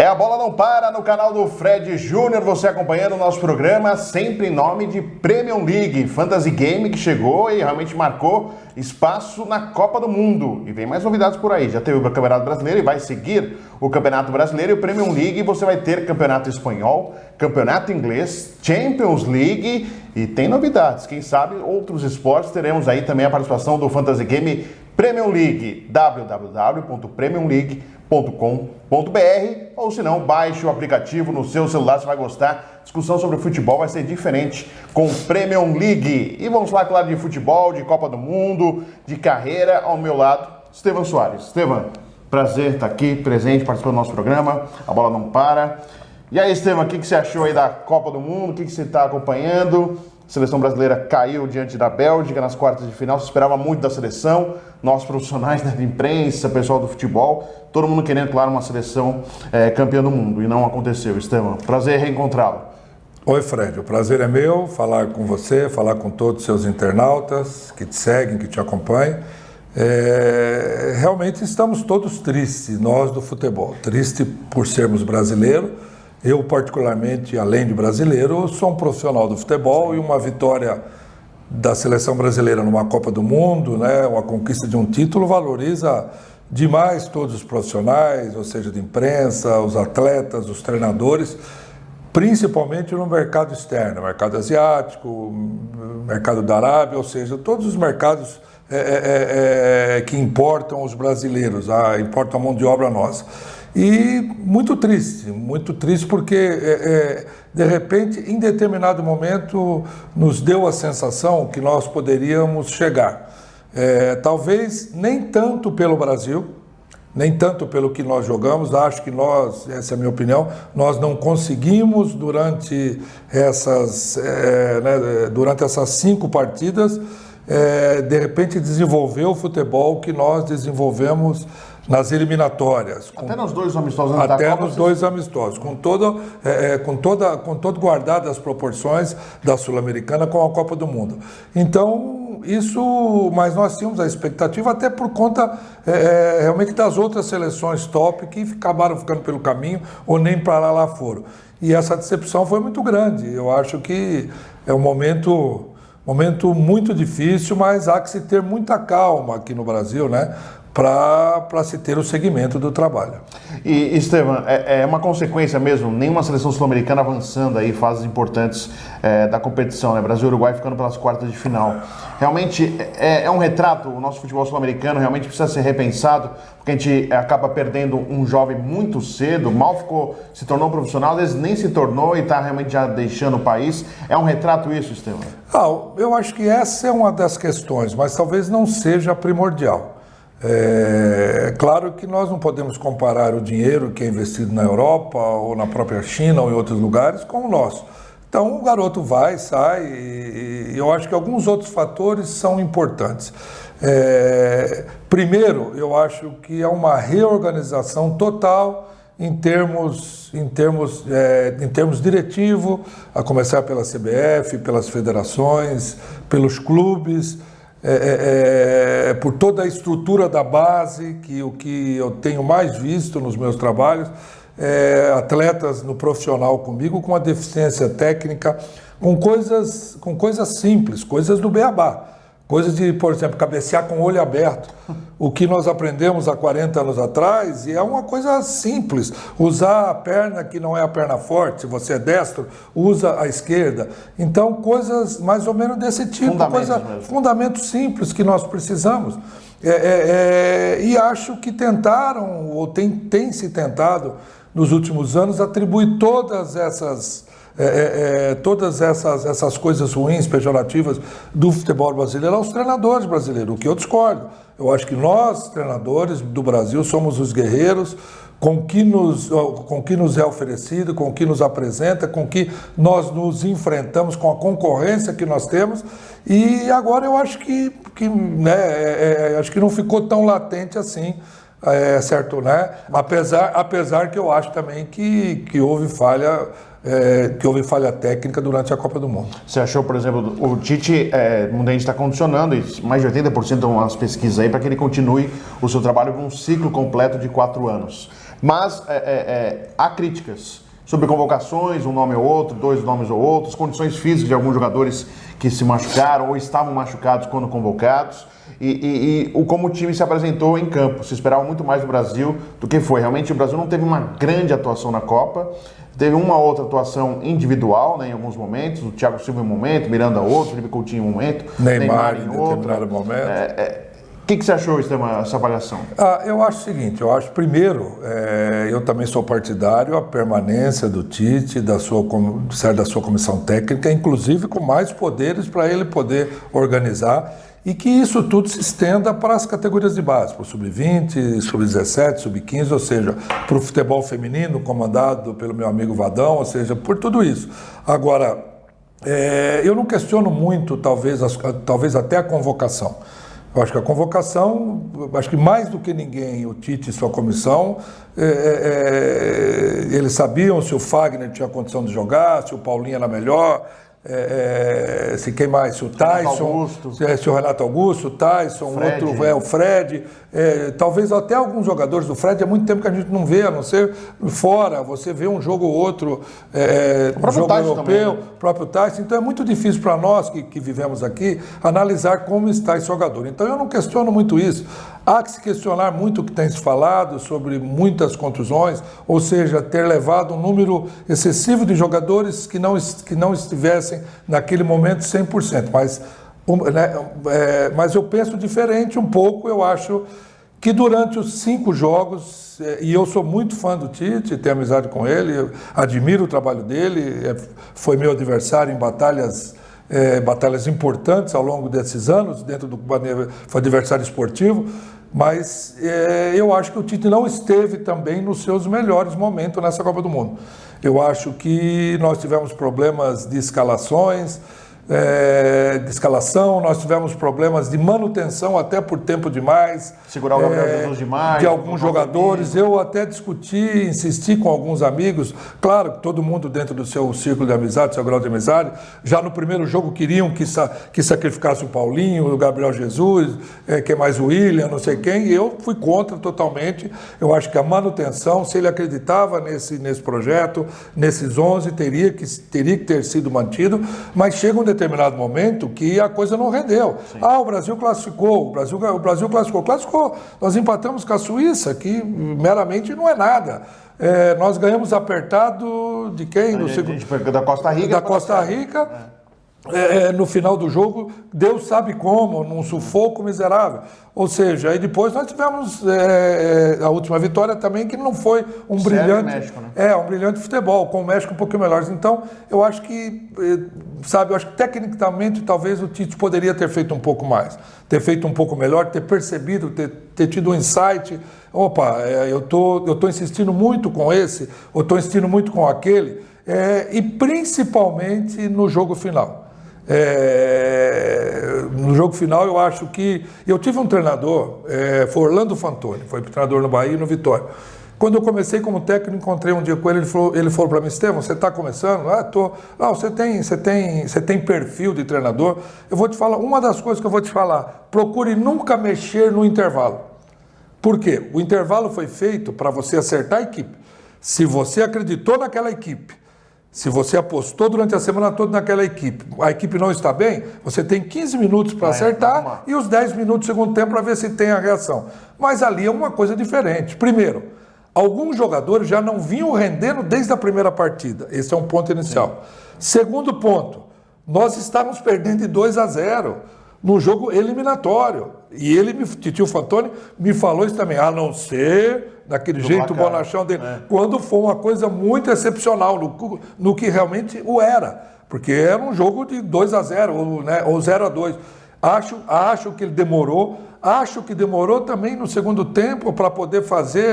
A bola não para no canal do Fred Júnior, você acompanhando o nosso programa, sempre em nome de Premium League, Fantasy Game que chegou e realmente marcou espaço na Copa do Mundo. E vem mais novidades por aí, já teve o Campeonato Brasileiro e vai seguir o Campeonato Brasileiro e o Premium League, você vai ter Campeonato Espanhol, Campeonato Inglês, Champions League e tem novidades, quem sabe outros esportes. Teremos aí também a participação do Fantasy Game Premium League, www.premiumleague.com.br, ou se não, baixe o aplicativo no seu celular, você vai gostar. Discussão sobre futebol vai ser diferente com Premium League. E vamos falar, claro, de futebol, de Copa do Mundo, de carreira. Ao meu lado, Estevan Soares. Estevan, prazer estar aqui, presente, participando do nosso programa. A bola não para. E aí, Estevan, o que você achou aí da Copa do Mundo? O que você está acompanhando? A seleção brasileira caiu diante da Bélgica nas quartas de final. Se esperava muito da seleção. Nós, profissionais da imprensa, pessoal do futebol, todo mundo querendo, claro, uma seleção campeã do mundo. E não aconteceu, Estevan. Prazer reencontrá-lo. Oi, Fred. O prazer é meu falar com você, falar com todos os seus internautas que te seguem, que te acompanham. Realmente estamos todos tristes, nós do futebol. Triste por sermos brasileiros. Eu, particularmente, além de brasileiro, sou um profissional do futebol. Sim. E uma vitória da seleção brasileira numa Copa do Mundo, né, uma conquista de um título, valoriza demais todos os profissionais, ou seja, de imprensa, os atletas, os treinadores, principalmente no mercado externo, mercado asiático, mercado da Arábia, ou seja, todos os mercados que importam os brasileiros, importam a mão de obra nossa. E muito triste porque, de repente, em determinado momento, nos deu a sensação que nós poderíamos chegar. Talvez nem tanto pelo Brasil, nem tanto pelo que nós jogamos, acho que nós, essa é a minha opinião, nós não conseguimos durante essas 5 partidas, de repente desenvolver o futebol que nós desenvolvemos nas eliminatórias. Até nos dois amistosos. Até nos dois amistosos, com todo guardado as proporções da Sul-Americana com a Copa do Mundo. Então, mas nós tínhamos a expectativa até por conta realmente das outras seleções top que acabaram ficando pelo caminho ou nem para lá foram. E essa decepção foi muito grande. Eu acho que é um momento muito difícil, mas há que se ter muita calma aqui no Brasil, né? Para se ter o segmento do trabalho. E, Estevan, é uma consequência mesmo, nenhuma seleção sul-americana avançando aí fases importantes da competição, né? Brasil e Uruguai ficando pelas quartas de final. Realmente é um retrato, o nosso futebol sul-americano realmente precisa ser repensado, porque a gente acaba perdendo um jovem muito cedo, se tornou profissional, às vezes nem se tornou e está realmente já deixando o país. É um retrato isso, Estevan? Eu acho que essa é uma das questões, mas talvez não seja primordial. É claro que nós não podemos comparar o dinheiro que é investido na Europa ou na própria China ou em outros lugares com o nosso. Então o garoto sai e eu acho que alguns outros fatores são importantes. Primeiro, eu acho que é uma reorganização total em termos diretivo, a começar pela CBF, pelas federações, pelos clubes, por toda a estrutura da base, que o que eu tenho mais visto nos meus trabalhos, atletas no profissional comigo com uma deficiência técnica, com coisas simples, coisas do beabá, coisas de, por exemplo, cabecear com o olho aberto, o que nós aprendemos há 40 anos atrás, e é uma coisa simples, usar a perna que não é a perna forte, se você é destro, usa a esquerda. Então, coisas mais ou menos desse tipo, fundamentos simples que nós precisamos. E acho que tentaram, ou tem se tentado, nos últimos anos, atribuir todas essas coisas ruins, pejorativas do futebol brasileiro aos treinadores brasileiros, o que eu discordo. Eu acho que nós, treinadores do Brasil, somos os guerreiros com o que nos é oferecido, com o que nos apresenta, com o que nós nos enfrentamos, com a concorrência que nós temos. E agora eu acho que acho que não ficou tão latente assim. Certo, né? Apesar que eu acho também que houve falha técnica durante a Copa do Mundo. Você achou, por exemplo, o Tite, muita gente está condicionando, e mais de 80% das pesquisas aí, para que ele continue o seu trabalho com um ciclo completo de 4 anos. Mas há críticas sobre convocações, um nome ou outro, 2 nomes ou outros, condições físicas de alguns jogadores que se machucaram ou estavam machucados quando convocados, e como o time se apresentou em campo. Se esperava muito mais do Brasil do que foi. Realmente o Brasil não teve uma grande atuação na Copa, teve uma outra atuação individual, né, em alguns momentos, o Thiago Silva em um momento, Miranda outro, Felipe Coutinho em um momento, Neymar em em outro. determinado momento. O que você achou, Estevam, essa avaliação? Eu acho o seguinte, primeiro, eu também sou partidário a permanência do Tite, da sua comissão técnica, inclusive com mais poderes para ele poder organizar, e que isso tudo se estenda para as categorias de base, para o sub-20, sub-17, sub-15, ou seja, para o futebol feminino comandado pelo meu amigo Vadão, ou seja, por tudo isso. Agora, eu não questiono muito, talvez até a convocação. Eu acho que a convocação, acho que mais do que ninguém, o Tite e sua comissão, eles sabiam se o Fagner tinha condição de jogar, se o Paulinho era melhor, se quem mais, se o Tyson, se o Renato Augusto, o Tyson, Fred. o Fred, talvez até alguns jogadores do Fred, há muito tempo que a gente não vê, a não ser fora, você vê um jogo ou outro, um jogo Tyson europeu, também, né? o próprio Tyson, então é muito difícil para nós que vivemos aqui, analisar como está esse jogador. Então eu não questiono muito isso. Há que se questionar muito o que tem se falado sobre muitas contusões, ou seja, ter levado um número excessivo de jogadores que não estivessem naquele momento 100%. Mas eu penso diferente um pouco, eu acho que durante os 5 jogos, e eu sou muito fã do Tite, tenho amizade com ele, admiro o trabalho dele, foi meu adversário em batalhas importantes ao longo desses anos, foi adversário esportivo, mas eu acho que o Tite não esteve também nos seus melhores momentos nessa Copa do Mundo. Eu acho que nós tivemos problemas de escalação, nós tivemos problemas de manutenção até por tempo demais. Segurar o Gabriel Jesus demais. De alguns jogadores. Eu até insisti com alguns amigos, claro que todo mundo dentro do seu círculo de amizade, seu grau de amizade, já no primeiro jogo queriam que sacrificasse o Paulinho, o Gabriel Jesus, quem mais, o William, não sei quem, e eu fui contra totalmente. Eu acho que a manutenção, se ele acreditava nesse projeto, nesses 11, teria que ter sido mantido, mas chega um determinado momento que a coisa não rendeu. Sim. O Brasil classificou, o Brasil classificou. Nós empatamos com a Suíça, que meramente não é nada. Nós ganhamos apertado de quem? Da Costa Rica. Da Costa Rica. No final do jogo, Deus sabe como, num sufoco miserável. Ou seja, aí depois nós tivemos a última vitória também, que não foi um brilhante. México, né? Um brilhante futebol, com o México um pouquinho melhor. Então, eu acho que, eu acho que tecnicamente talvez o Tite poderia ter feito um pouco mais, ter feito um pouco melhor, ter percebido, ter tido um insight. Opa, eu tô insistindo muito com esse, ou estou insistindo muito com aquele, e principalmente no jogo final. No jogo final, eu acho que... Eu tive um treinador, foi Orlando Fantoni, foi treinador no Bahia e no Vitória. Quando eu comecei como técnico, encontrei um dia com ele, ele falou para mim: Estevam, você está começando? Tô. Não, você tem perfil de treinador. Eu vou te falar, uma das coisas que eu vou te falar, procure nunca mexer no intervalo. Por quê? O intervalo foi feito para você acertar a equipe. Se você acreditou naquela equipe, se você apostou durante a semana toda naquela equipe, a equipe não está bem, você tem 15 minutos para acertar e os 10 minutos do segundo tempo para ver se tem a reação. Mas ali é uma coisa diferente. Primeiro, alguns jogadores já não vinham rendendo desde a primeira partida. Esse é um ponto inicial. Sim. Segundo ponto, nós estávamos perdendo de 2-0 no jogo eliminatório. E Titio Fantoni, me falou isso também, a não ser daquele jeito bonachão dele, quando foi uma coisa muito excepcional, no que realmente o era, porque era um jogo de 2-0, ou 0-2. Acho que ele demorou, acho que demorou também no segundo tempo para poder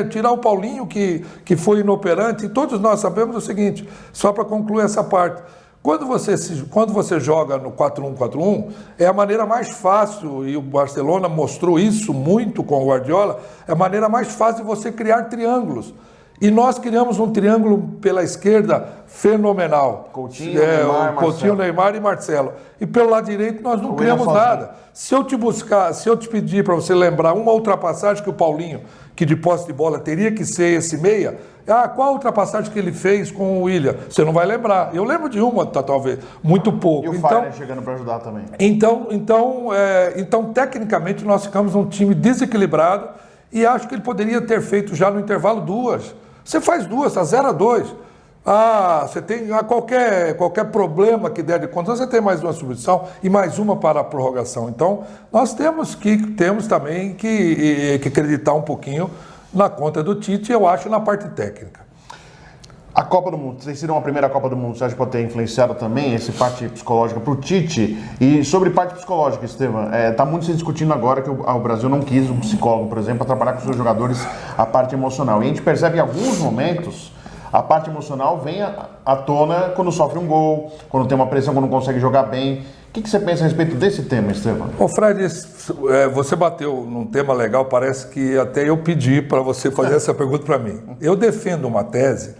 tirar o Paulinho, que foi inoperante, e todos nós sabemos o seguinte, só para concluir essa parte, quando você joga no 4-1-4-1, é a maneira mais fácil, e o Barcelona mostrou isso muito com o Guardiola, é a maneira mais fácil de você criar triângulos. E nós criamos um triângulo pela esquerda fenomenal. Coutinho, Neymar, Coutinho, Neymar e Marcelo. E pelo lado direito nós não criamos nada. Se eu te pedir para você lembrar uma ultrapassagem que o Paulinho, que de posse de bola teria que ser esse meia, qual a ultrapassagem que ele fez com o William? Você não vai lembrar. Eu lembro de uma, talvez, muito pouco. E o Fagner chegando para ajudar também. Então, tecnicamente, nós ficamos um time desequilibrado e acho que ele poderia ter feito já no intervalo 2. Você faz 2, está 0-2. Você tem qualquer problema que der de conta, você tem mais uma substituição e mais uma para a prorrogação. Então, nós temos também que acreditar um pouquinho na conta do Tite, eu acho, na parte técnica. A Copa do Mundo, vocês seriam a primeira Copa do Mundo, você acha que pode ter influenciado também essa parte psicológica para o Tite? E sobre parte psicológica, Estevam, está muito se discutindo agora que o Brasil não quis um psicólogo, por exemplo, para trabalhar com os seus jogadores a parte emocional. E a gente percebe em alguns momentos a parte emocional vem à tona quando sofre um gol, quando tem uma pressão, quando não consegue jogar bem. O que você pensa a respeito desse tema, Estevam? Ô Fred, você bateu num tema legal, parece que até eu pedi para você fazer essa pergunta para mim. Eu defendo uma tese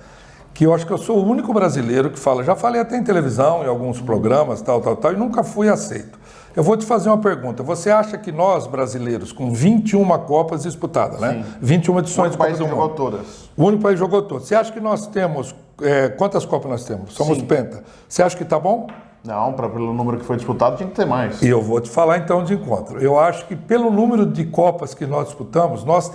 que eu acho que eu sou o único brasileiro que fala, já falei até em televisão, em alguns programas, tal, e nunca fui aceito. Eu vou te fazer uma pergunta. Você acha que nós, brasileiros, com 21 Copas disputadas, né? 21 edições de Copa do Mundo. O único país que jogou todas. O único país que jogou todas. Você acha que nós temos... quantas Copas nós temos? Somos penta. Você acha que está bom? Não, pelo número que foi disputado tinha que ter mais. E eu vou te falar então de encontro. Eu acho que pelo número de Copas que nós disputamos, nós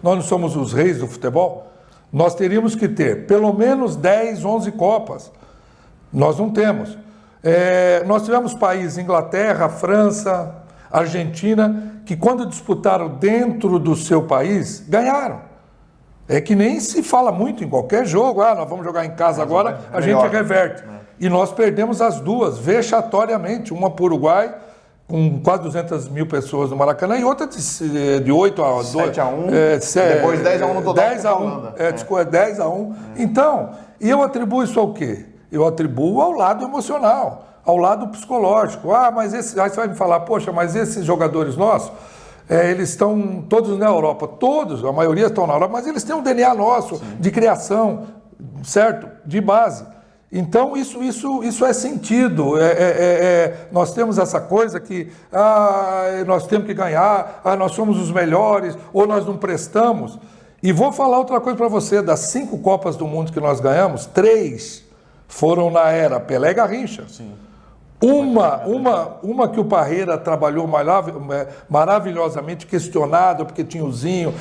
não somos os reis do futebol, nós teríamos que ter pelo menos 10, 11 Copas. Nós não temos. Nós tivemos países, Inglaterra, França, Argentina, que quando disputaram dentro do seu país, ganharam. É que nem se fala muito em qualquer jogo, nós vamos jogar em casa agora, a gente reverte. E nós perdemos as duas, vexatoriamente, uma para o Uruguai, com quase 200 mil pessoas no Maracanã, e outra de 8 a 2. 7-1, depois 10-1 no total. 10-1. Então, e eu atribuo isso ao quê? Eu atribuo ao lado emocional, ao lado psicológico. Mas aí você vai me falar, poxa, mas esses jogadores nossos, eles estão todos na Europa. Todos, a maioria estão na Europa, mas eles têm um DNA nosso, de criação, certo? De base. Então, isso é sentido. Nós temos essa coisa que nós temos que ganhar, nós somos os melhores, ou nós não prestamos. E vou falar outra coisa para você, das 5 Copas do Mundo que nós ganhamos, 3 foram na era Pelé e Garrincha. Sim. Uma que o Parreira trabalhou maravilhosamente, questionado, porque tinha o Zinho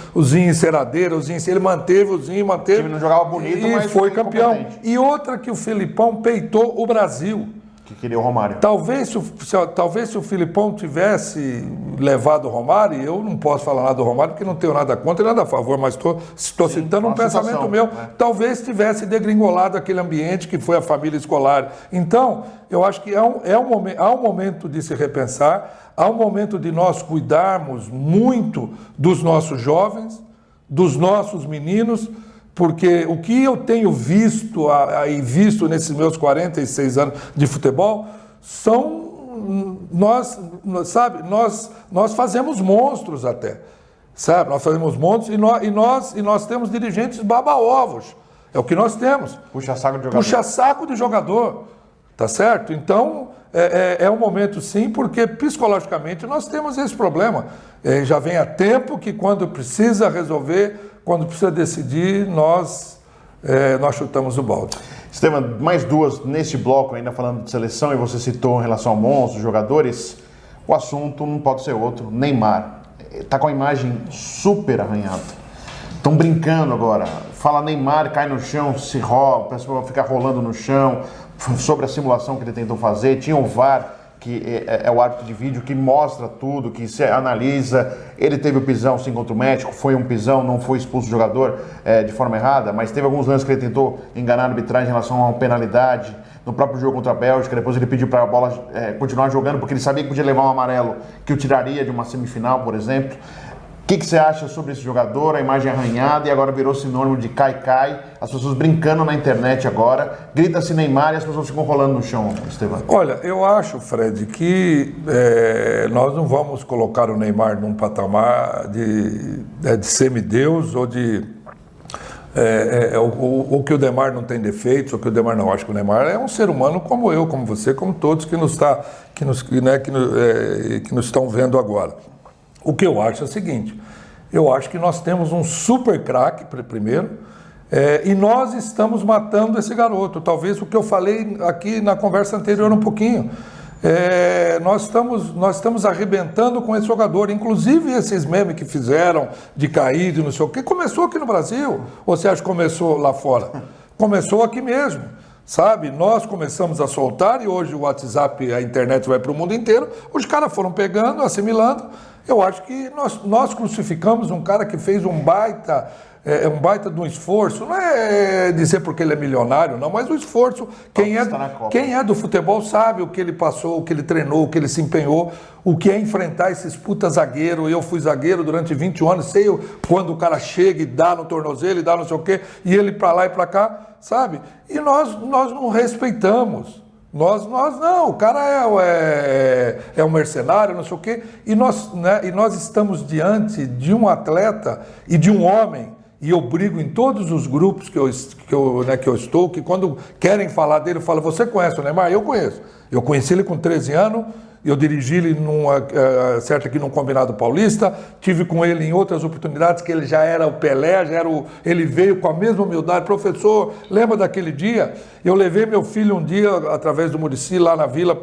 enceradeira, ele manteve o Zinho, O time não jogava bonito, mas foi campeão. E outra que o Filipão peitou o Brasil. Que queria o Romário. Talvez se o Filipão tivesse levado o Romário, eu não posso falar nada do Romário, porque não tenho nada contra e nada a favor, mas estou citando um pensamento meu, talvez tivesse degringolado aquele ambiente que foi a família escolar. Então, eu acho que há um momento de se repensar, há um momento de nós cuidarmos muito dos nossos jovens, dos nossos meninos, porque o que eu tenho visto nesses meus 46 anos de futebol nós fazemos monstros até, sabe? Nós fazemos monstros e nós temos dirigentes baba-ovos, é o que nós temos. Puxa-saco de jogador. Puxa-saco de jogador, tá certo? Então, é um momento sim, porque psicologicamente nós temos esse problema. Já vem há tempo que quando precisa resolver, quando precisa decidir, nós chutamos o balde. Estevam, mais 2 neste bloco, ainda falando de seleção, e você citou em relação ao monstros, jogadores, o assunto não pode ser outro, Neymar. Está com a imagem super arranhada. Estão brincando agora. Fala Neymar, cai no chão, se rola, a pessoa fica rolando no chão, sobre a simulação que ele tentou fazer. Tinha o VAR, que é o árbitro de vídeo que mostra tudo, que se analisa. Ele teve o pisão sim contra o México, foi um pisão, não foi expulso o jogador de forma errada, mas teve alguns lances que ele tentou enganar a arbitragem em relação a uma penalidade. No próprio jogo contra a Bélgica, depois ele pediu para a bola continuar jogando, porque ele sabia que podia levar um amarelo que o tiraria de uma semifinal, por exemplo. O que você acha sobre esse jogador, a imagem arranhada, e agora virou sinônimo de cai-cai, as pessoas brincando na internet agora, grita-se Neymar e as pessoas ficam rolando no chão, Estevam? Olha, eu acho, Fred, que nós não vamos colocar o Neymar num patamar de semideus ou de ou que o Neymar não tem defeitos, ou que o Neymar não. Acho que o Neymar é um ser humano como eu, como você, como todos que nos estão vendo agora. O que eu acho é o seguinte, eu acho que nós temos um super craque, primeiro, e nós estamos matando esse garoto. Talvez o que eu falei aqui na conversa anterior um pouquinho. Nós estamos arrebentando com esse jogador, inclusive esses memes que fizeram de cair, de não sei o que, começou aqui no Brasil, ou você acha que começou lá fora? Começou aqui mesmo, sabe? Nós começamos a soltar e hoje o WhatsApp, a internet vai para o mundo inteiro, os caras foram pegando, assimilando. Eu acho que nós crucificamos um cara que fez um baita de um esforço, não é dizer porque ele é milionário, não, mas o esforço, quem é do futebol sabe o que ele passou, o que ele treinou, o que ele se empenhou, o que é enfrentar esses puta zagueiros. Eu fui zagueiro durante 21 anos, sei quando o cara chega e dá no tornozelo, e dá não sei o quê, e ele pra lá e pra cá, sabe? E nós não respeitamos. Nós não, o cara é um mercenário, não sei o quê, e nós estamos diante de um atleta e de um homem. E eu brigo em todos os grupos que eu estou, que quando querem falar dele, eu falo, você conhece o Neymar? Eu conheço. Eu conheci ele com 13 anos, eu dirigi ele certo aqui num Combinado Paulista, tive com ele em outras oportunidades que ele já era o Pelé, ele veio com a mesma humildade. Professor, lembra daquele dia? Eu levei meu filho um dia, através do Muricy, lá na vila,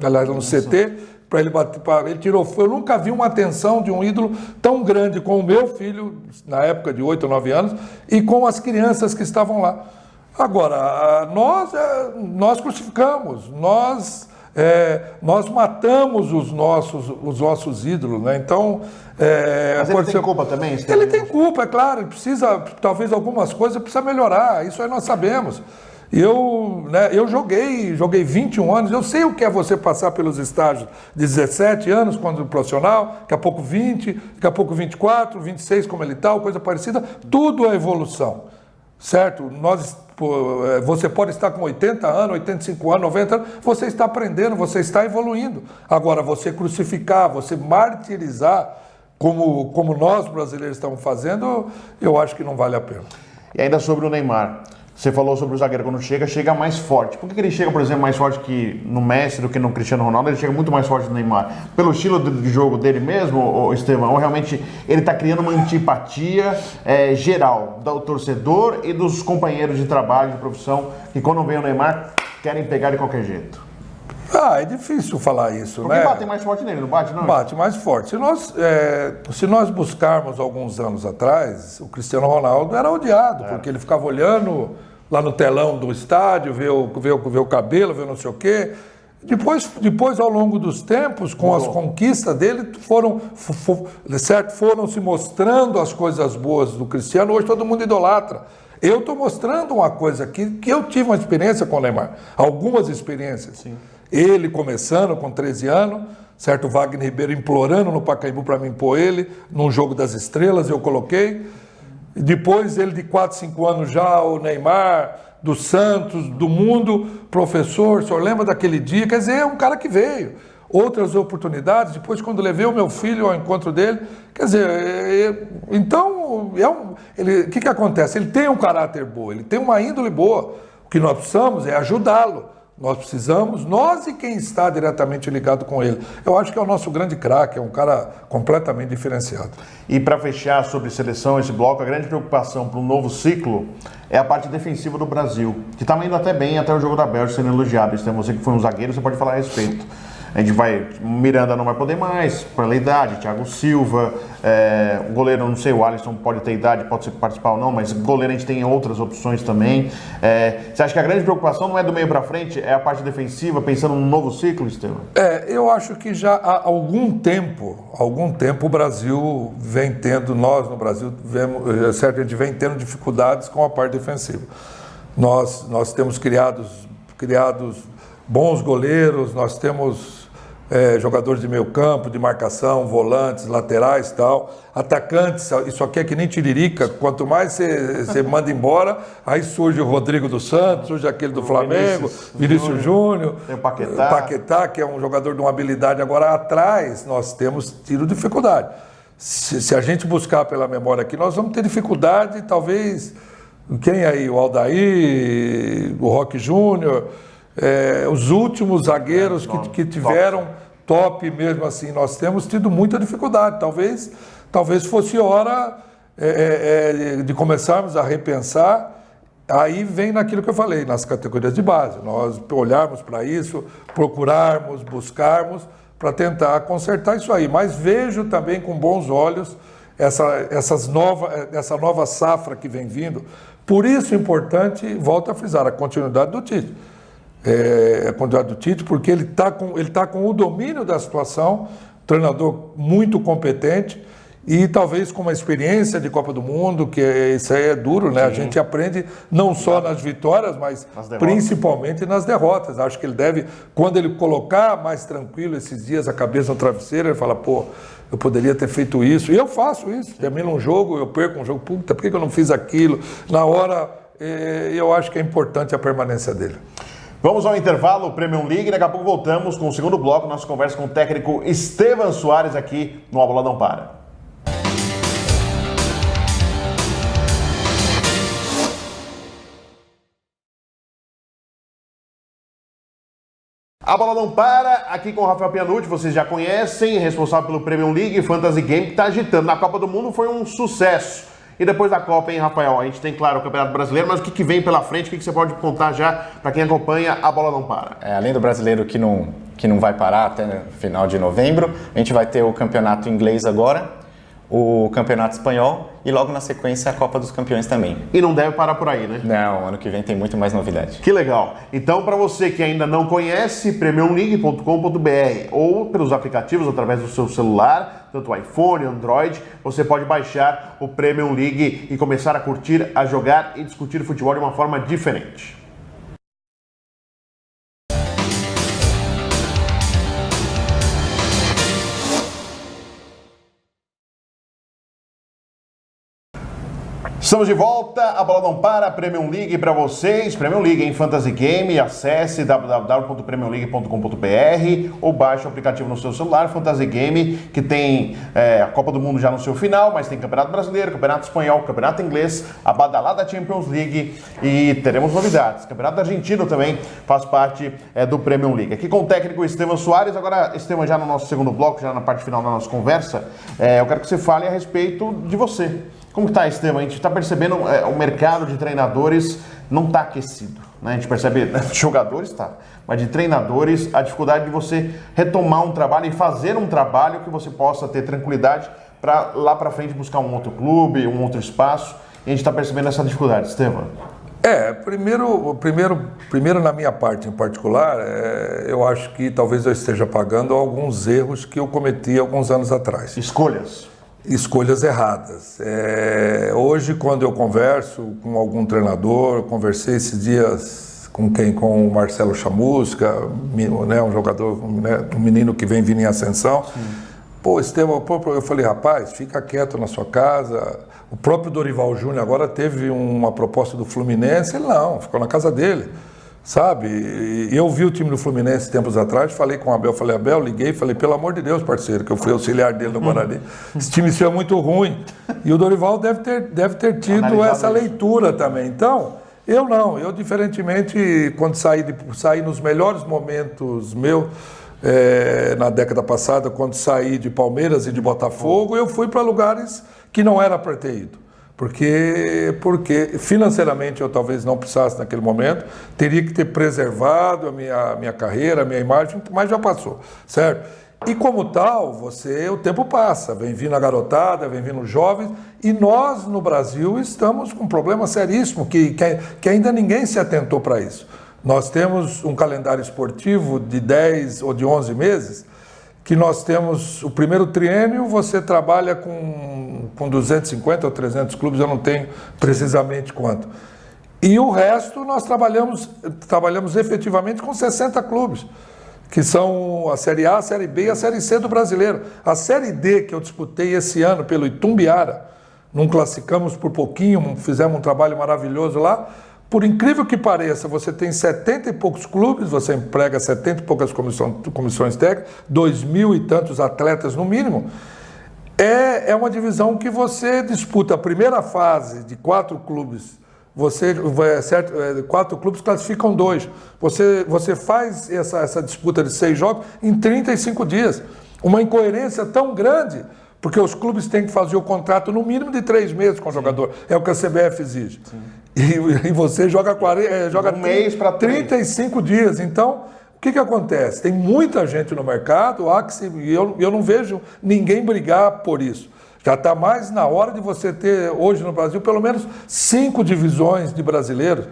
lá no CT, para ele bater, ele tirou. Eu nunca vi uma atenção de um ídolo tão grande com o meu filho, na época de 8 ou 9 anos, e com as crianças que estavam lá. Agora, nós crucificamos, nós matamos os nossos ídolos, né? Então... Mas ele tem culpa também? Ele tem culpa, é claro, ele precisa, talvez algumas coisas precisa melhorar, isso aí nós sabemos. Eu joguei 21 anos, eu sei o que é você passar pelos estágios de 17 anos quando profissional, daqui a pouco 20, daqui a pouco 24, 26 como ele está, coisa parecida, tudo é evolução, certo? Você pode estar com 80 anos, 85 anos, 90 anos, você está aprendendo, você está evoluindo. Agora, você crucificar, você martirizar, como nós brasileiros estamos fazendo, eu acho que não vale a pena. E ainda sobre o Neymar, você falou sobre o zagueiro, quando chega mais forte. Por que ele chega, por exemplo, mais forte que no Messi do que no Cristiano Ronaldo? Ele chega muito mais forte no Neymar. Pelo estilo de jogo dele mesmo, Estevão? Ou realmente ele está criando uma antipatia geral do torcedor e dos companheiros de trabalho, de profissão, que quando vem o Neymar, querem pegar de qualquer jeito? É difícil falar isso, porque né? Porque bate mais forte nele, não bate, não? Bate mais forte. Se nós buscarmos alguns anos atrás, o Cristiano Ronaldo era odiado, porque ele ficava olhando lá no telão do estádio, ver o cabelo, ver não sei o quê. Depois, ao longo dos tempos, com as conquistas dele, foram se mostrando as coisas boas do Cristiano. Hoje todo mundo idolatra. Eu estou mostrando uma coisa aqui, que eu tive uma experiência com o Neymar, algumas experiências. Sim. Ele começando com 13 anos, certo? Wagner Ribeiro implorando no Pacaembu para me impor ele, num jogo das estrelas, eu coloquei. Depois ele de 4, 5 anos já, o Neymar, do Santos, do mundo, professor, o senhor lembra daquele dia? Quer dizer, é um cara que veio. Outras oportunidades, depois quando levei o meu filho ao encontro dele, quer dizer, então, o que acontece? Ele tem um caráter bom, ele tem uma índole boa. O que nós precisamos é ajudá-lo. Nós e quem está diretamente ligado com ele. Eu acho que é o nosso grande craque, é um cara completamente diferenciado. E para fechar sobre seleção, esse bloco, a grande preocupação para um novo ciclo é a parte defensiva do Brasil, que está indo até bem até o jogo da Bélgica sendo elogiado. Você que foi um zagueiro, você pode falar a respeito. A gente Miranda não vai poder mais, pela idade, Thiago Silva, o goleiro, não sei, o Alisson pode ter idade, pode participar ou não, mas goleiro a gente tem outras opções também. Você acha que a grande preocupação não é do meio para frente, é a parte defensiva, pensando num novo ciclo, Estevão? Eu acho que já há algum tempo o Brasil vem tendo, nós no Brasil, certo, a gente vem tendo dificuldades com a parte defensiva. Nós temos criados bons goleiros, nós temos jogadores de meio campo, de marcação, volantes, laterais e tal, atacantes, isso aqui é que nem tiririca, quanto mais você manda embora, aí surge o Rodrigo dos Santos, surge aquele do Flamengo, Vinícius Júnior, tem o Paquetá, que é um jogador de uma habilidade. Agora atrás nós temos tido dificuldade, se a gente buscar pela memória aqui, nós vamos ter dificuldade, talvez, quem aí? O Aldair, o Roque Júnior, os últimos zagueiros que tiveram top mesmo assim, nós temos tido muita dificuldade. Talvez fosse hora de começarmos a repensar. Aí vem naquilo que eu falei, nas categorias de base, nós olharmos para isso, procurarmos, buscarmos, para tentar consertar isso aí. Mas vejo também com bons olhos essa nova safra que vem vindo. Por isso é importante, volto a frisar, a continuidade do Tite. A continuidade do Tite, porque ele tá com o domínio da situação, treinador muito competente, e talvez com uma experiência de Copa do Mundo, que isso aí é duro, né? Sim. A gente aprende não só nas vitórias, mas principalmente nas derrotas. Acho que ele deve, quando ele colocar mais tranquilo esses dias a cabeça no travesseiro, ele fala, pô, eu poderia ter feito isso. E eu faço isso. Termino um jogo, eu perco um jogo, puta, por que eu não fiz aquilo? Na hora, eu acho que é importante a permanência dele. Vamos ao intervalo, Premier League, daqui a pouco voltamos com o segundo bloco, nossa conversa com o técnico Estevan Soares aqui no A Bola Não Para. A Bola Não Para, aqui com o Rafael Pianucci, vocês já conhecem, responsável pelo Premier League Fantasy Game, que está agitando. Na Copa do Mundo foi um sucesso. E depois da Copa, hein, Rafael? A gente tem, claro, o Campeonato Brasileiro, mas o que vem pela frente, o que você pode contar já para quem acompanha A Bola Não Para? Além do brasileiro que não vai parar até no final de novembro, a gente vai ter o Campeonato Inglês agora, o Campeonato Espanhol e logo na sequência a Copa dos Campeões também. E não deve parar por aí, né? Não, ano que vem tem muito mais novidade. Que legal. Então, para você que ainda não conhece, premiumleague.com.br ou pelos aplicativos através do seu celular, tanto iPhone, Android, você pode baixar o Premier League e começar a curtir, a jogar e discutir futebol de uma forma diferente. Estamos de volta, a Bola Não Para, Premier League para vocês, Premier League em Fantasy Game, acesse www.premiumleague.com.br ou baixe o aplicativo no seu celular, Fantasy Game, que tem a Copa do Mundo já no seu final, mas tem Campeonato Brasileiro, Campeonato Espanhol, Campeonato Inglês, a badalada Champions League e teremos novidades. Campeonato Argentino também faz parte do Premier League. Aqui com o técnico Estevan Soares, agora Estevan já no nosso segundo bloco, já na parte final da nossa conversa, eu quero que você fale a respeito de você. Como está, Estevam? A gente está percebendo o mercado de treinadores não está aquecido, né? A gente percebe, de jogadores está, mas de treinadores, a dificuldade de você retomar um trabalho e fazer um trabalho que você possa ter tranquilidade para lá para frente buscar um outro clube, um outro espaço. E a gente está percebendo essa dificuldade, Estevam. Primeiro na minha parte em particular, eu acho que talvez eu esteja pagando alguns erros que eu cometi alguns anos atrás. Escolhas erradas. Hoje, quando eu converso com algum treinador, conversei esses dias com o Marcelo Chamusca, né, um jogador, né, um menino que vem vindo em ascensão. Sim. Pô, Estevam, eu falei, rapaz, fica quieto na sua casa. O próprio Dorival Júnior agora teve uma proposta do Fluminense, ele não, ficou na casa dele. Sabe, eu vi o time do Fluminense tempos atrás, falei com o Abel, liguei e falei, pelo amor de Deus, parceiro, que eu fui auxiliar dele no Guarani, esse time seu é muito ruim. E o Dorival deve ter tido essa leitura também. Então, eu diferentemente, quando saí nos melhores momentos meus, na década passada, quando saí de Palmeiras e de Botafogo, eu fui para lugares que não era para ter ido. Porque financeiramente eu talvez não precisasse naquele momento, teria que ter preservado a minha carreira, a minha imagem, mas já passou, certo? E como tal, o tempo passa, vem vindo a garotada, vem vindo os jovens, e nós no Brasil estamos com um problema seríssimo, que ainda ninguém se atentou para isso. Nós temos um calendário esportivo de 10 ou de 11 meses, que nós temos o primeiro triênio, você trabalha com 250 ou 300 clubes, eu não tenho precisamente quanto. E o resto nós trabalhamos efetivamente com 60 clubes, que são a Série A, a Série B e a Série C do brasileiro. A Série D que eu disputei esse ano pelo Itumbiara, não classificamos por pouquinho, fizemos um trabalho maravilhoso lá. Por incrível que pareça, você tem 70 e poucos clubes, você emprega 70 e poucas comissões técnicas, 2.000 e tantos atletas no mínimo. É uma divisão que você disputa a primeira fase de 4 clubes. Certo, 4 clubes classificam 2. Você faz essa disputa de 6 jogos em 35 dias. Uma incoerência tão grande, porque os clubes têm que fazer o contrato no mínimo de 3 meses com o jogador. É o que a CBF exige. E você joga um mês para 35 dias. Então, o que acontece? Tem muita gente no mercado, e eu não vejo ninguém brigar por isso. Já está mais na hora de você ter, hoje no Brasil, pelo menos 5 divisões de brasileiros.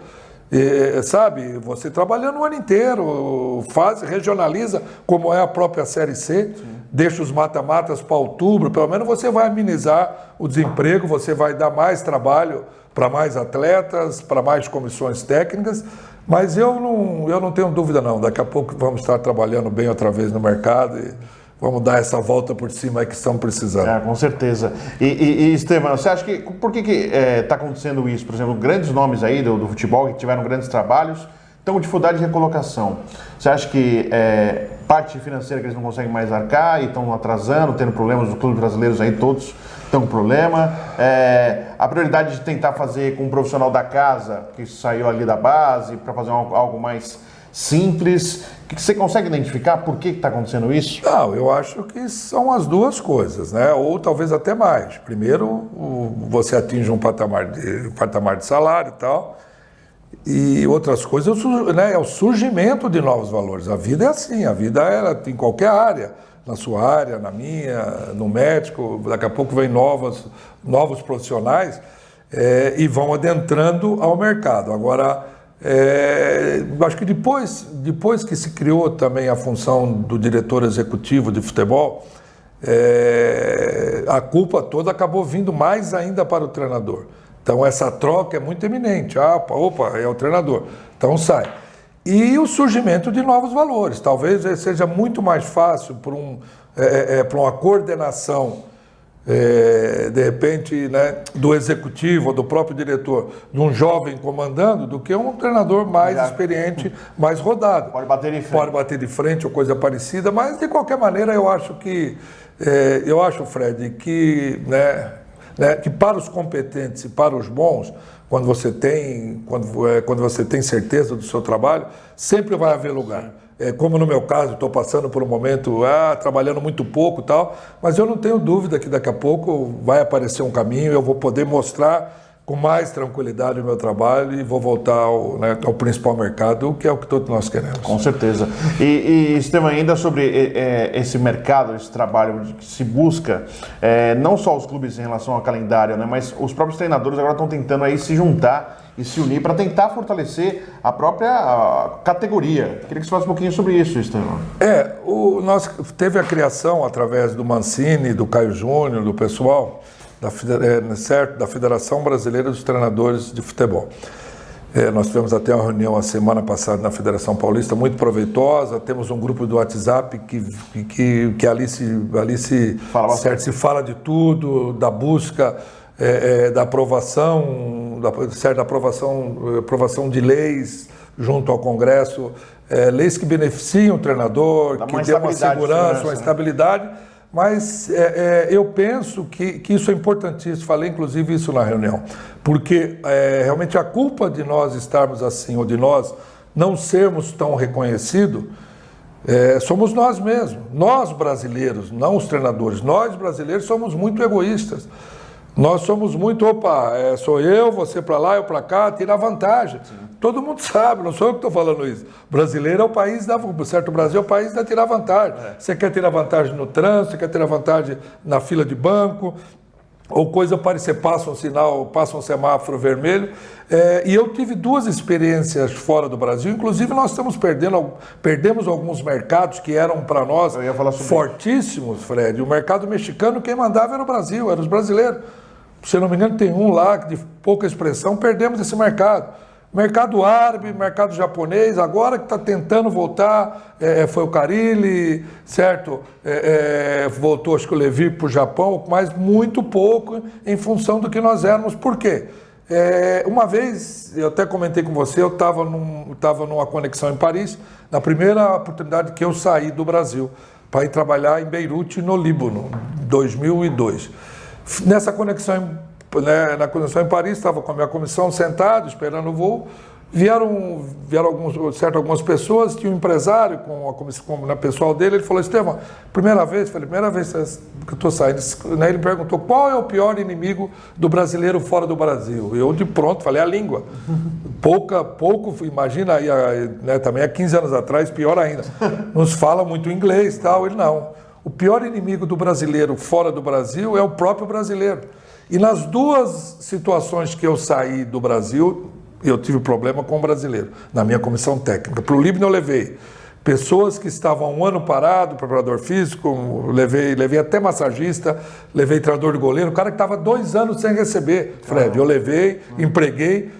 Sabe, você trabalhando o ano inteiro, regionaliza, como é a própria Série C, deixa os mata-matas para outubro, pelo menos você vai amenizar o desemprego, você vai dar mais trabalho para mais atletas, para mais comissões técnicas, mas eu não tenho dúvida não, daqui a pouco vamos estar trabalhando bem outra vez no mercado e vamos dar essa volta por cima aí que estão precisando. Com certeza. E Estevam, você acha que, por que está acontecendo isso? Por exemplo, grandes nomes aí do futebol que tiveram grandes trabalhos estão com dificuldade de recolocação. Você acha que parte financeira que eles não conseguem mais arcar e estão atrasando, tendo problemas, os clubes brasileiros aí todos estão com problema? A prioridade de tentar fazer com um profissional da casa, que saiu ali da base, para fazer algo mais simples. Você consegue identificar por que está acontecendo isso? Não, eu acho que são as duas coisas, né? Ou talvez até mais. Primeiro, você atinge um patamar de salário e tal, e outras coisas, né, é o surgimento de novos valores. A vida é assim, a vida ela tem qualquer área, na sua área, na minha, no médico, daqui a pouco vem novos profissionais e vão adentrando ao mercado. Agora, acho que depois que se criou também a função do diretor executivo de futebol, a culpa toda acabou vindo mais ainda para o treinador. Então essa troca é muito eminente. Opa, é o treinador. Então sai. E o surgimento de novos valores. Talvez seja muito mais fácil para uma coordenação, de repente, né, do executivo ou do próprio diretor, de um jovem comandando, do que um treinador mais experiente, mais rodado. Pode bater de frente. Pode bater de frente ou coisa parecida, mas de qualquer maneira eu acho, Fred, que, que para os competentes e para os bons, quando você tem certeza do seu trabalho, sempre vai haver lugar. Como no meu caso, estou passando por um momento, trabalhando muito pouco e tal, mas eu não tenho dúvida que daqui a pouco vai aparecer um caminho, eu vou poder mostrar com mais tranquilidade o meu trabalho e vou voltar ao principal mercado, que é o que todos nós queremos. Com certeza. E Estevam, ainda sobre esse mercado, esse trabalho que se busca, não só os clubes em relação ao calendário, né, mas os próprios treinadores agora estão tentando aí se juntar e se unir para tentar fortalecer a própria categoria. Queria que você falasse um pouquinho sobre isso, Estevam. Nós teve a criação, através do Mancini, do Caio Júnior, do pessoal, da Federação Brasileira dos Treinadores de Futebol. Nós tivemos até uma reunião a semana passada na Federação Paulista, muito proveitosa. Temos um grupo do WhatsApp que ali se fala de tudo, da busca, da aprovação de leis junto ao Congresso, leis que beneficiam o treinador, que dê uma segurança, uma estabilidade. Mas eu penso que isso é importantíssimo, falei inclusive isso na reunião, porque realmente a culpa de nós estarmos assim, ou de nós não sermos tão reconhecidos, somos nós mesmos, nós brasileiros, não os treinadores, nós brasileiros somos muito egoístas. Nós somos muito, sou eu, você para lá, eu para cá, tirar vantagem. Sim. Todo mundo sabe, não sou eu que estou falando isso. Brasileiro é o país certo, o Brasil é o país da tirar vantagem. Você quer tirar vantagem no trânsito, você quer tirar vantagem na fila de banco, ou coisa parecida, passa um sinal, passa um semáforo vermelho. E eu tive 2 experiências fora do Brasil, inclusive nós perdemos alguns mercados que eram para nós fortíssimos, Fred. O mercado mexicano, quem mandava era o Brasil, eram os brasileiros. Se não me engano, tem um lá de pouca expressão, perdemos esse mercado. Mercado árabe, mercado japonês, agora que está tentando voltar, foi o Carille, certo? Voltou, acho que o Levi para o Japão, mas muito pouco em função do que nós éramos. Por quê? Uma vez, eu até comentei com você, eu estava numa conexão em Paris, na primeira oportunidade que eu saí do Brasil. para ir trabalhar em Beirute, no Líbano, em 2002. Nessa conexão, na conexão em Paris, estava com a minha comissão sentado, esperando o voo. Vieram algumas pessoas, tinha um empresário com a comissão, pessoal dele, ele falou: Estevão, primeira vez que eu estou saindo. Ele me perguntou: qual é o pior inimigo do brasileiro fora do Brasil? Eu de pronto falei: a língua. Imagina, também há 15 anos atrás, pior ainda, nos fala muito inglês e tal. Ele não. O pior inimigo do brasileiro fora do Brasil é o próprio brasileiro. E nas duas situações que eu saí do Brasil, eu tive problema com o brasileiro, na minha comissão técnica. Para o Líbano eu levei pessoas que estavam um ano parado, preparador físico, levei até massagista, levei treinador de goleiro, o cara que estava 2 anos sem receber, Fred. Eu levei, empreguei,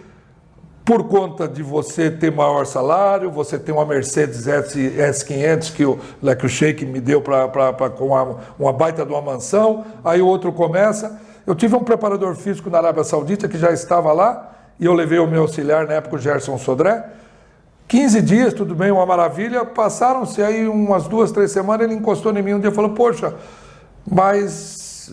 por conta de você ter maior salário, você ter uma Mercedes S500 que o Sheik me deu com uma baita de uma mansão, aí o outro começa. Eu tive um preparador físico na Arábia Saudita que já estava lá, e eu levei o meu auxiliar, na época, o Gerson Sodré. 15 dias, tudo bem, uma maravilha. Passaram-se aí umas 2, 3 semanas, ele encostou em mim um dia e falou: poxa, mas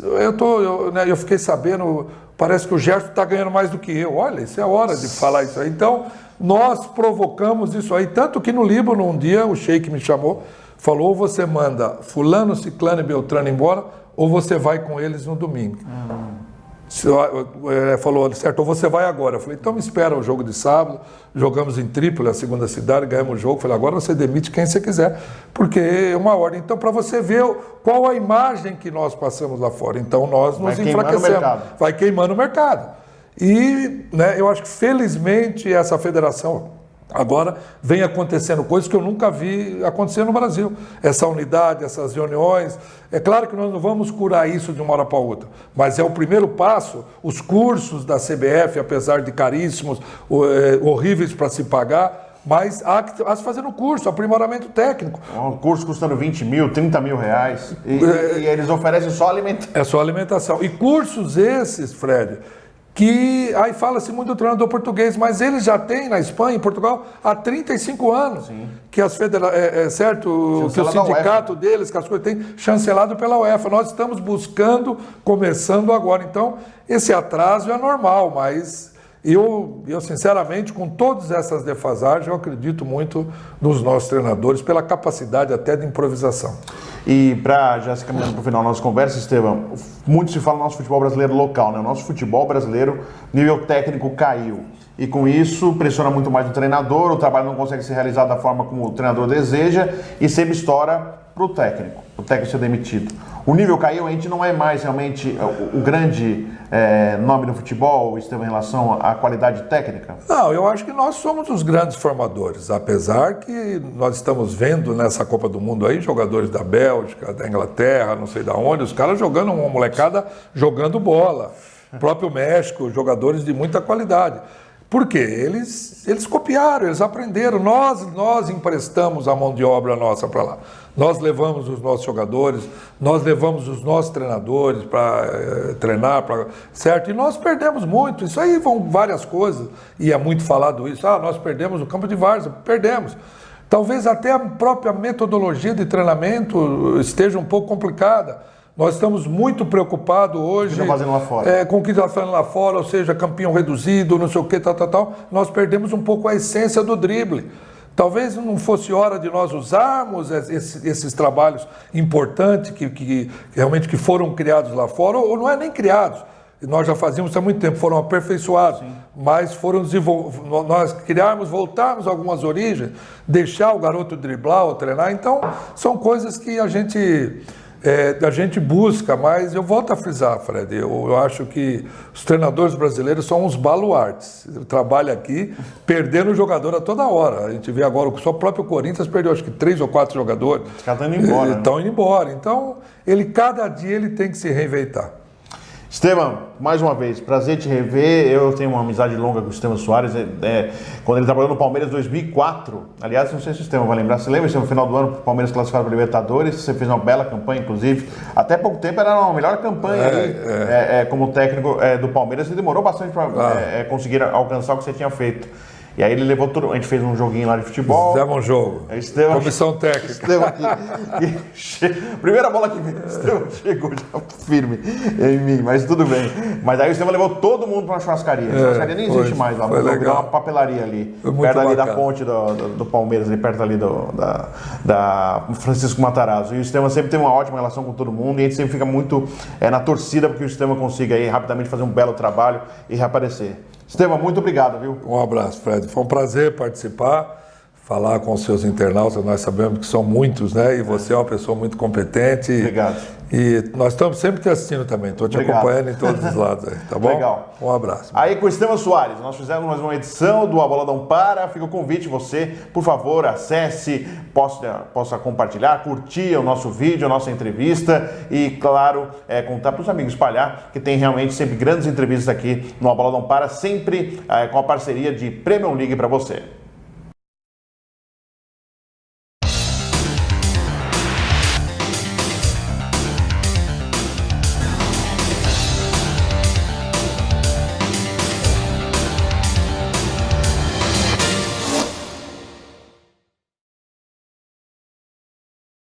eu fiquei sabendo, parece que o Gerson está ganhando mais do que eu. Olha, isso é hora de falar isso aí. Então, nós provocamos isso aí. Tanto que no Líbano, um dia, o Sheik me chamou, falou: ou você manda fulano, ciclano e beltrano embora, ou você vai com eles no domingo. Falou: certo, ou você vai agora. Eu falei: então me espera o jogo de sábado. Jogamos em Trípoli, a segunda cidade, ganhamos o jogo. Eu falei: agora você demite quem você quiser, porque é uma ordem. Então, para você ver qual a imagem que nós passamos lá fora. Então, nós nos enfraquecemos. Vai queimando o mercado. E eu acho que, felizmente, essa federação agora vem acontecendo coisas que eu nunca vi acontecer no Brasil. Essa unidade, essas reuniões. É claro que nós não vamos curar isso de uma hora para outra, mas é o primeiro passo. Os cursos da CBF, apesar de caríssimos, horríveis para se pagar, mas há que se fazer no curso, aprimoramento técnico. Um curso custando 20 mil, 30 mil reais, e eles oferecem só alimentação. É só alimentação. E cursos esses, Fred, que aí fala-se muito do treinador português, mas eles já têm na Espanha, em Portugal, há 35 anos. Sim. Que as certo, que o sindicato deles, que as coisas têm chancelado pela UEFA. Nós estamos buscando, começando agora. Então, esse atraso é normal, mas eu sinceramente, com todas essas defasagens, eu acredito muito nos nossos treinadores, pela capacidade até de improvisação. E já se caminhando para o final da nossa conversa, Estevão, muito se fala no nosso futebol brasileiro local, né? O nosso futebol brasileiro, nível técnico, caiu. E com isso, pressiona muito mais o treinador, o trabalho não consegue ser realizado da forma como o treinador deseja e sempre estoura para o técnico ser demitido. O nível caiu, a gente não é mais realmente o grande nome do futebol, Estevão, em relação à qualidade técnica? Não, eu acho que nós somos os grandes formadores, apesar que nós estamos vendo nessa Copa do Mundo aí jogadores da Bélgica, da Inglaterra, não sei de onde, os caras jogando, uma molecada jogando bola. O próprio México, jogadores de muita qualidade. Por quê? Eles copiaram, eles aprenderam. Nós emprestamos a mão de obra nossa para lá. Nós levamos os nossos jogadores, nós levamos os nossos treinadores para treinar, certo? E nós perdemos muito. Isso aí vão várias coisas. E é muito falado isso. Nós perdemos o campo de várzea. Perdemos. Talvez até a própria metodologia de treinamento esteja um pouco complicada. Nós estamos muito preocupados hoje com o que está fazendo lá fora, ou seja, campeão reduzido, não sei o que, tal. Nós perdemos um pouco a essência do drible. Talvez não fosse hora de nós usarmos esses trabalhos importantes que realmente que foram criados lá fora, ou não é nem criados, nós já fazíamos há muito tempo, foram aperfeiçoados. Sim. Mas foram desenvolvidos, nós voltarmos a algumas origens, deixar o garoto driblar ou treinar. Então, são coisas que a gente busca, mas eu volto a frisar, Fred, eu acho que os treinadores brasileiros são uns baluartes. Trabalha aqui, perdendo o jogador a toda hora. A gente vê agora, o seu próprio Corinthians perdeu acho que 3 ou 4 jogadores. Os caras estão indo embora. Estão indo embora. Então, cada dia ele tem que se reinventar. Estevão, mais uma vez, prazer te rever. Eu tenho uma amizade longa com o Estevão Soares. Quando ele trabalhou no Palmeiras em 2004, aliás, não sei se o Estevão vai lembrar. Você lembra? No final do ano, o Palmeiras classificado para a Libertadores. Você fez uma bela campanha, inclusive. Até pouco tempo era a melhor campanha como técnico do Palmeiras. Você demorou bastante para conseguir alcançar o que você tinha feito. E aí ele levou todo... A gente fez um joguinho lá de futebol. Fizemos um jogo. Estevão, Comissão técnica. Estevão aqui. Primeira bola que veio. Estevão chegou já firme em mim, mas tudo bem. Mas aí o Estevão levou todo mundo para uma churrascaria. A churrascaria nem existe mais lá, mas virou uma papelaria ali. Perto ali da ponte do Palmeiras, ali perto ali da Francisco Matarazzo. E o Estevão sempre teve uma ótima relação com todo mundo e a gente sempre fica muito na torcida porque o Estevão consiga aí rapidamente fazer um belo trabalho e reaparecer. Estevão, muito obrigado, viu? Um abraço, Fred. Foi um prazer participar, falar com os seus internautas. Nós sabemos que são muitos, né? E você é uma pessoa muito competente. Obrigado. E nós estamos sempre te assistindo também. Estou te acompanhando em todos os lados aí, tá bom? Legal. Um abraço. Aí com o Estevão Soares, nós fizemos mais uma edição do A Bola Não Para. Fica o convite, você, por favor, acesse, possa compartilhar, curtir o nosso vídeo, a nossa entrevista e, claro, contar para os amigos, espalhar, que tem realmente sempre grandes entrevistas aqui no A Bola Não Para, sempre com a parceria de Premier League para você.